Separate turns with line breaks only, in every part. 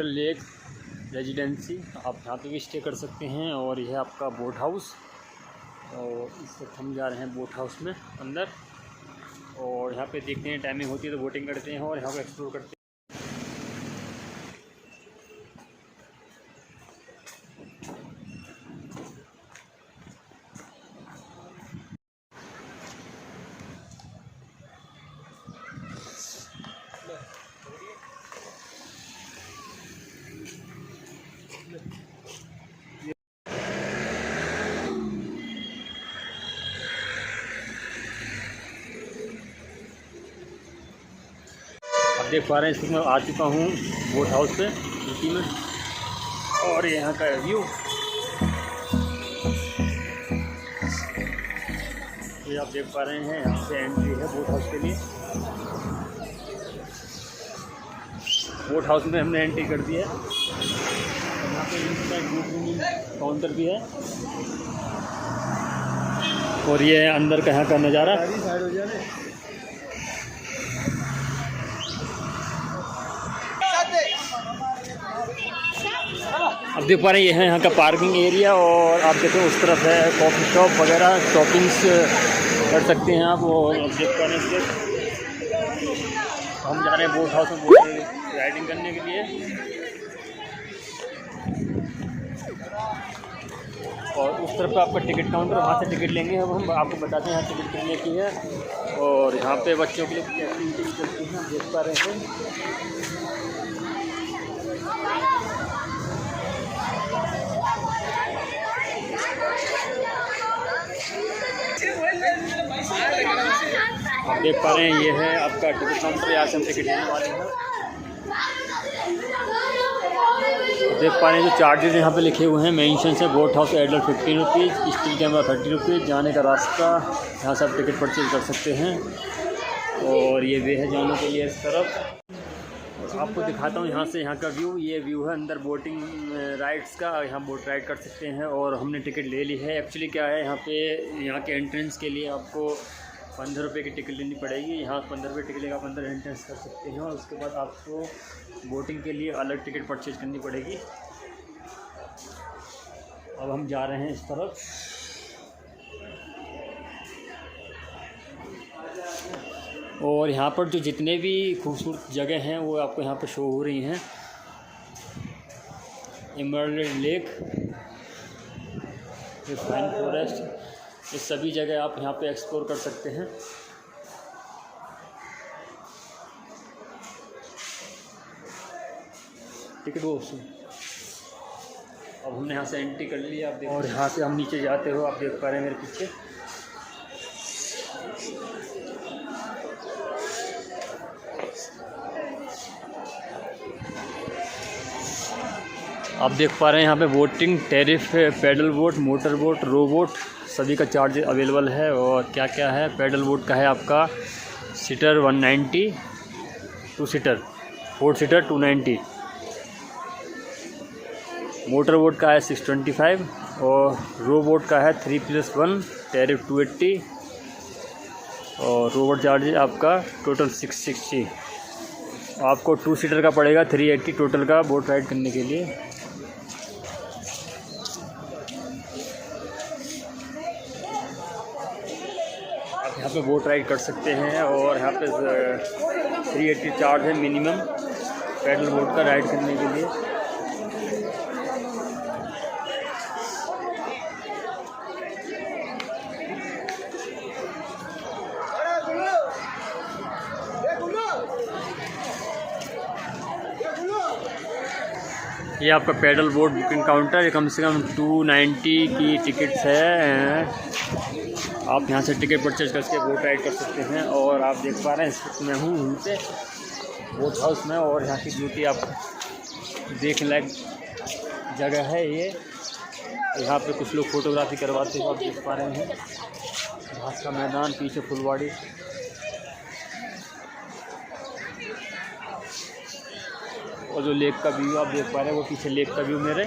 Hotel lake residency, आप यहाँ पे भी स्टे कर सकते हैं। और यह आपका बोट हाउस, और इस वक्त हम जा रहे हैं बोट हाउस में अंदर, और यहाँ पे देखते हैं टाइमिंग होती है तो बोटिंग करते हैं और यहाँ पे एक्सप्लोर करते हैं। आप देख पा रहे हैं इसमें मैं आ चुका हूँ बोट हाउस पे यूपी में, और यहाँ का व्यू ये आप देख पा रहे हैं। यहाँ से एंट्री है बोट हाउस के लिए। बोट हाउस में हमने एंट्री कर दी है। यहाँ पे काउंटर भी है, और ये अंदर का यहाँ का नज़ारा। अब देख पा रहे हैं ये है यहाँ का पार्किंग एरिया, और आप देखें उस तरफ है कॉफ़ी शॉप वगैरह, शॉपिंग्स कर सकते हैं आप। और अब देख पा रहे हैं हम जा रहे हैं बोट हाउस में बोट राइडिंग करने के लिए। और उस तरफ का आपका टिकट काउंटर, वहाँ से टिकट लेंगे। अब हम आपको बताते हैं यहाँ टिकट कितने की है, और यहाँ पे बच्चों के लिए एक्टिविटी चलती है, आप देख पा रहे हैं। आप देख पा रहे हैं ये है आपका टिकट काउंटर, यहाँ से हम टिकट लेने वाले हैं। देख पा रहे हैं जो चार्जेस यहाँ पे लिखे हुए हैं मेंशन है। Boat house adult 15 rupees, still camera 30 rupees, जाने का रास्ता यहाँ से आप टिकट परचेज कर सकते हैं। और ये वे है जाने के लिए इस तरफ। और आपको दिखाता हूँ यहाँ से यहाँ का व्यू। ये व्यू है अंदर बोटिंग राइड्स का, यहाँ बोट राइड कर सकते हैं। और हमने टिकट ले ली है। एक्चुअली क्या है यहाँ पे, यहाँ के एंट्रेंस के लिए आपको 15 रुपये की टिकट लेनी पड़ेगी। यहाँ 15 रुपये टिकट लेकर आप अंदर एंट्रेंस कर सकते हैं, और उसके बाद आपको बोटिंग के लिए अलग टिकट परचेज करनी पड़ेगी। अब हम जा रहे हैं इस तरफ। और यहाँ पर जो जितने भी खूबसूरत जगह हैं वो आपको यहाँ पर शो हो रही हैं। एमरल्ड लेक, फाइन फॉरेस्ट, ये सभी जगह आप यहाँ पे एक्सप्लोर कर सकते हैं। टिकट वो अब हमने यहाँ से एंट्री कर लिया, आप देख। और यहाँ से हम नीचे जाते हो, आप देख पा रहे हैं मेरे पीछे। आप देख पा रहे हैं यहाँ पे boating tariff, paddle boat, motor boat, row boat, सभी का चार्ज अवेलेबल है। और क्या क्या है, पैडल बोट का है आपका seater 190, 2 seater 4 seater 290, motor boat का है 625, और रो बोट का है 3+1 टैरिफ 280, और रो बोट चार्ज आपका टोटल 660। आपको 2 सीटर का पड़ेगा 380 टोटल का बोट राइड करने के लिए। आप यहाँ पे बोट राइड कर सकते हैं, और यहाँ पे 380 चार्ज है मिनिमम पैडल बोट का राइड करने के लिए। ये आपका पैडल बोट बुकिंग काउंटर, ये कम से कम 290 की टिकट्स है। आप यहाँ से टिकट परचेज करके बोट राइड कर सकते हैं। और आप देख पा रहे हैं इस वक्त मैं हूँ यहीं पे बोट हाउस में, और यहाँ की ब्यूटी आप देखने लायक जगह है ये। यहाँ पे कुछ लोग फोटोग्राफी करवाते हुए आप देख पा रहे हैं। घास का मैदान, पीछे फुलवाड़ी, और जो लेक का व्यू आप देख पा रहे हैं वो पीछे लेक का व्यू मेरे।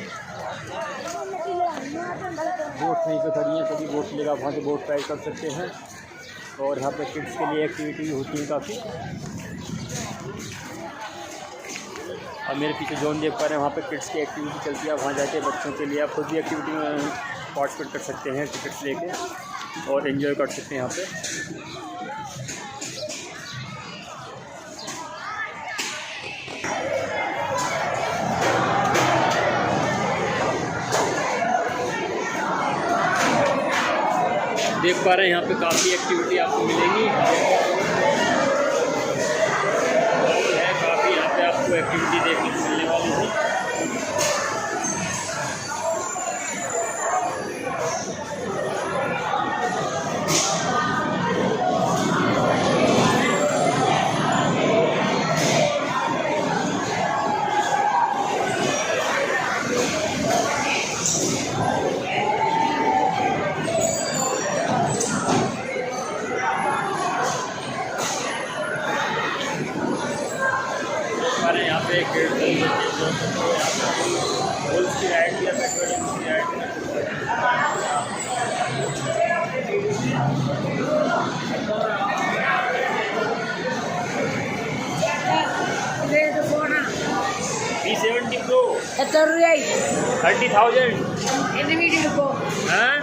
बोट यहीं पे खड़ी हैं, सभी बोट लेकर आप वहाँ से बोट राइड कर सकते हैं। और यहाँ पे किड्स के लिए एक्टिविटी होती है काफ़ी। और मेरे पीछे जोन देख पा रहे हैं, वहाँ पे किड्स की एक्टिविटी चलती है। वहाँ जाके बच्चों के लिए आप खुद भी एक्टिविटी में पार्टिसिपेट कर सकते हैं टिकट्स लेके और एंजॉय कर सकते हैं यहाँ पे। देख पा रहे हैं यहाँ पे काफ़ी एक्टिविटी आपको मिलेगी है, काफ़ी यहाँ पे आपको एक्टिविटी देखने को मिलने वाली है। हमारे यहाँ पे एक होल्स की राइड या पेट्रोलिंग की राइड P70 Pro 30,000 हाँ।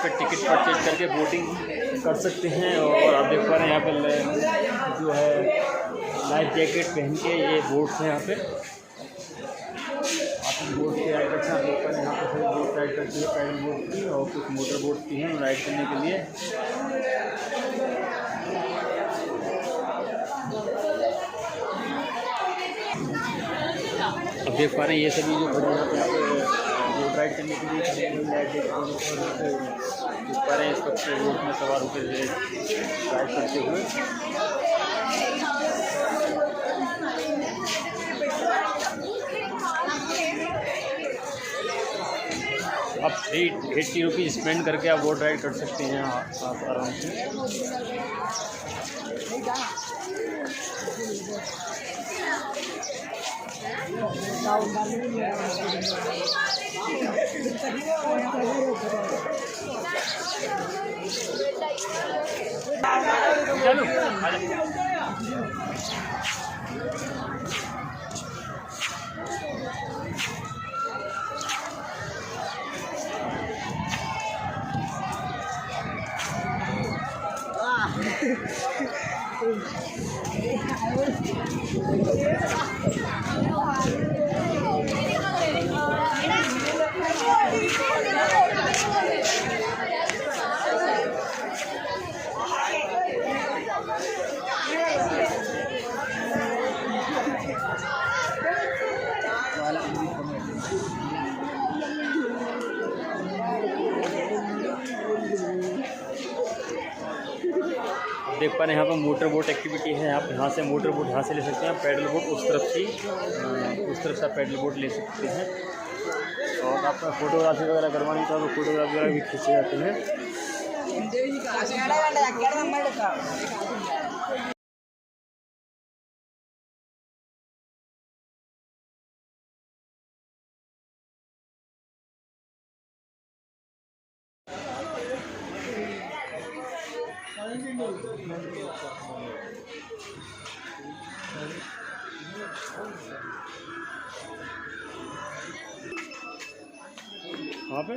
पे टिकट परचेज करके बोटिंग कर सकते हैं। और आप देख पा रहे हैं यहाँ पे जो है लाइफ जैकेट पहन के ये बोट्स हैं यहाँ पे। आप बोट की राइड करते हैं, आप देख पा रहे हैं यहाँ पे सभी बोट राइड करती है, पैडल बोट की और कुछ मोटर बोट की हैं राइड करने के लिए। अब देख पा रहे हैं ये सभी जो खड़े यहाँ पे बोट राइड करने के लिए देख पा रहे हैं इस वक्त बोट में सवार होकर राइड करते हुए। आप 80 रुपीज़ स्पेंड करके आप बोट राइड कर सकते हैं आप आराम से। चलो देख पा रहे हैं यहाँ पर मोटर बोट एक्टिविटी है। आप यहाँ से मोटर बोट यहाँ से ले सकते हैं, पैडल बोट उस तरफ से आप पैडल बोट ले सकते हैं। और आपका फोटोग्राफी वगैरह करवानी तो फोटोग्राफी वगैरह भी खींचे जाते हैं। वहाँ पे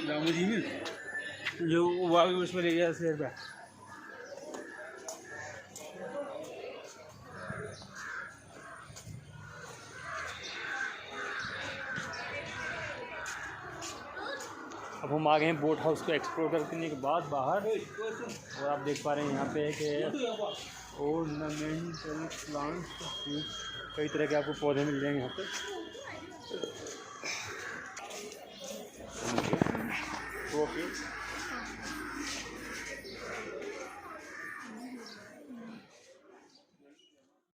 रामू जी में जो उसमें ले गया शेर पे। अब हम आ गए हैं बोट हाउस को एक्सप्लोर करने के बाद बाहर। और आप देख पा रहे हैं यहाँ पे कि ऑर्नामेंटल प्लांट्स, कई तरह के आपको पौधे मिल जाएंगे यहाँ पे। ओके।